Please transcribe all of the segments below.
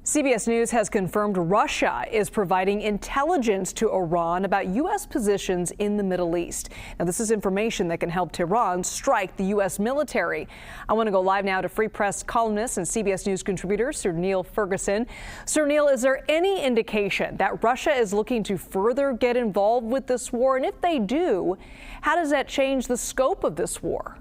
CBS News has confirmed Russia is providing intelligence to Iran about U.S. positions in the Middle East. Now, this is information that can help Tehran strike the U.S. military. I want to go live now to Free Press columnist and CBS News contributor Sir Niall Ferguson. Sir Niall, is there any indication that Russia is looking to further get involved with this war? And if they do, how does that change the scope of this war?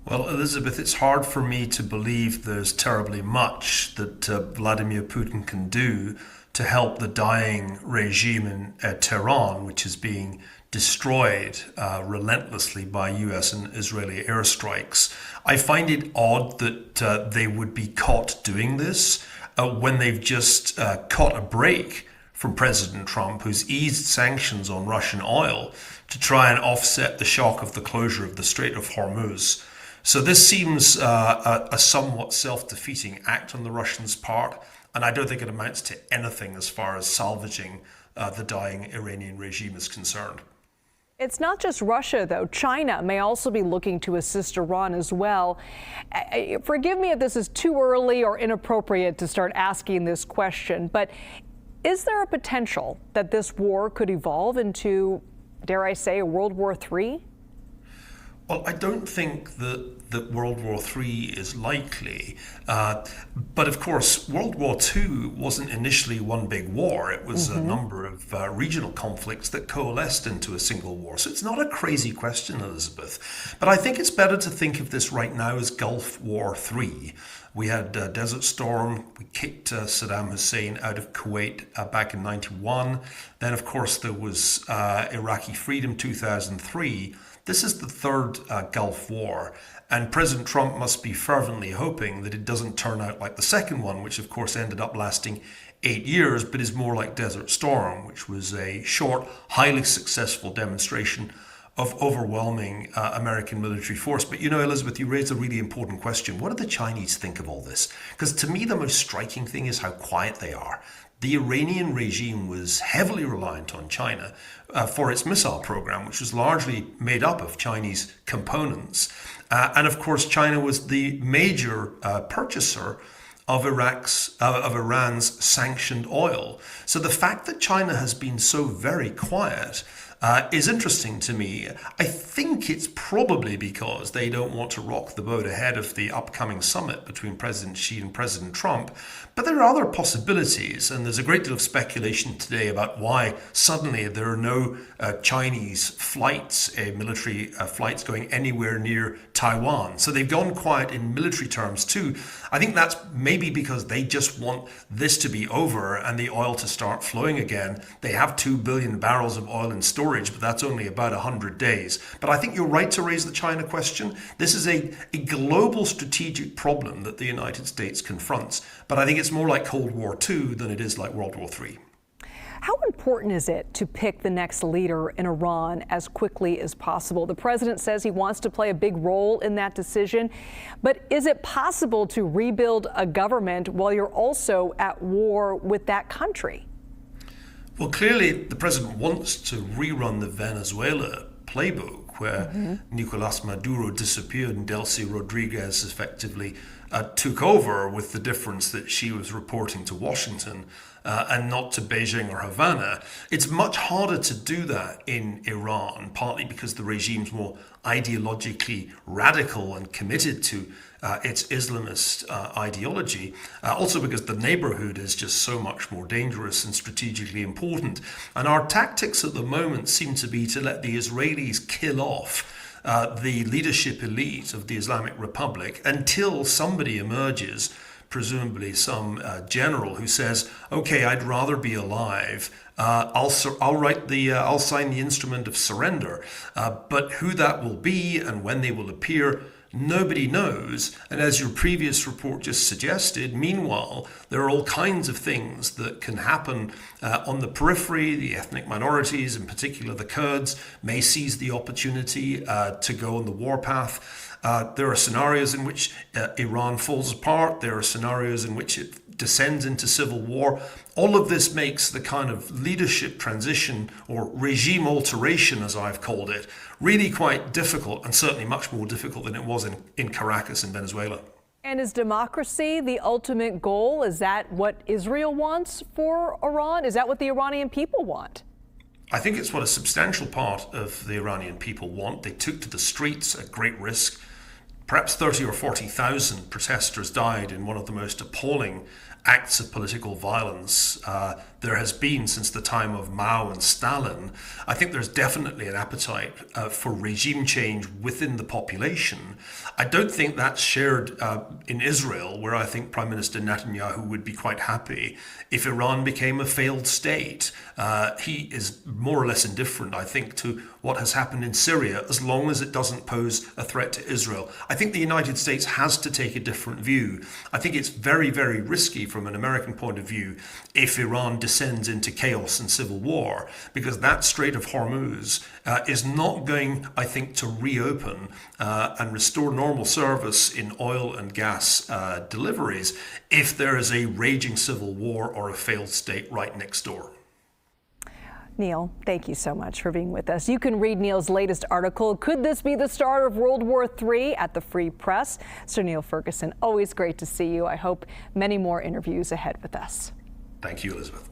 Well, Elizabeth, it's hard for me to believe there's terribly much that Vladimir Putin can do to help the dying regime in Tehran, which is being destroyed relentlessly by US and Israeli airstrikes. I find it odd that they would be caught doing this when they've just caught a break from President Trump, who's eased sanctions on Russian oil to try and offset the shock of the closure of the Strait of Hormuz. So this seems a somewhat self-defeating act on the Russians' part, and I don't think it amounts to anything as far as salvaging the dying Iranian regime is concerned. It's not just Russia, though. China may also be looking to assist Iran as well. Forgive me if this is too early or inappropriate to start asking this question, but is there a potential that this war could evolve into, dare I say, a World War III? Well, I don't think that World War III is likely. But of course, World War II wasn't initially one big war. It was a number of regional conflicts that coalesced into a single war. So it's not a crazy question, Elizabeth. But I think it's better to think of this right now as Gulf War III. We had Desert Storm. We kicked Saddam Hussein out of Kuwait back in '91. Then, of course, there was Iraqi Freedom 2003. This is the third Gulf War, and President Trump must be fervently hoping that it doesn't turn out like the second one, which of course ended up lasting 8 years, but is more like Desert Storm, which was a short, highly successful demonstration of overwhelming American military force. But you know, Elizabeth, you raised a really important question. What do the Chinese think of all this? Because to me, the most striking thing is how quiet they are. The Iranian regime was heavily reliant on China for its missile program, which was largely made up of Chinese components. And of course, China was the major purchaser of Iran's sanctioned oil. So the fact that China has been so very quiet is interesting to me. I think it's probably because they don't want to rock the boat ahead of the upcoming summit between President Xi and President Trump. But there are other possibilities, and there's a great deal of speculation today about why suddenly there are no Chinese flights, military flights going anywhere near Taiwan. So they've gone quiet in military terms too. I think that's maybe because they just want this to be over and the oil to start flowing again. They have 2 billion barrels of oil in storage, but that's only about 100 days. But I think you're right to raise the China question. This is a global strategic problem that the United States confronts. But I think it's more like Cold War II than it is like World War III. How important is it to pick the next leader in Iran as quickly as possible? The president says he wants to play a big role in that decision. But is it possible to rebuild a government while you're also at war with that country? Well, clearly, the president wants to rerun the Venezuela playbook where Nicolas Maduro disappeared and Delcy Rodriguez effectively took over, with the difference that she was reporting to Washington and not to Beijing or Havana. It's much harder to do that in Iran, partly because the regime's more ideologically radical and committed to its Islamist ideology. Also because the neighborhood is just so much more dangerous and strategically important. And our tactics at the moment seem to be to let the Israelis kill off the leadership elite of the Islamic Republic until somebody emerges, presumably some general, who says, "Okay, I'd rather be alive. I'll sign the instrument of surrender." But who that will be and when they will appear, nobody knows. And as your previous report just suggested, meanwhile, there are all kinds of things that can happen on the periphery. The ethnic minorities, in particular the Kurds, may seize the opportunity to go on the warpath. There are scenarios in which Iran falls apart. There are scenarios in which it descends into civil war. All of this makes the kind of leadership transition, or regime alteration, as I've called it, really quite difficult, and certainly much more difficult than it was in Caracas in Venezuela. And is democracy the ultimate goal? Is that what Israel wants for Iran? Is that what the Iranian people want? I think it's what a substantial part of the Iranian people want. They took to the streets at great risk. Perhaps 30 or 40,000 protesters died in one of the most appalling acts of political violence there has been since the time of Mao and Stalin. I think there's definitely an appetite for regime change within the population. I don't think that's shared in Israel, where I think Prime Minister Netanyahu would be quite happy if Iran became a failed state. He is more or less indifferent, I think, to what has happened in Syria, as long as it doesn't pose a threat to Israel. I think the United States has to take a different view. I think it's very, very risky from an American point of view if Iran descends into chaos and civil war, because that Strait of Hormuz is not going, I think, to reopen and restore normal service in oil and gas deliveries if there is a raging civil war or a failed state right next door. Niall, thank you so much for being with us. You can read Niall's latest article, Could This Be the Start of World War III?, at the Free Press. Sir Niall Ferguson, always great to see you. I hope many more interviews ahead with us. Thank you, Elizabeth.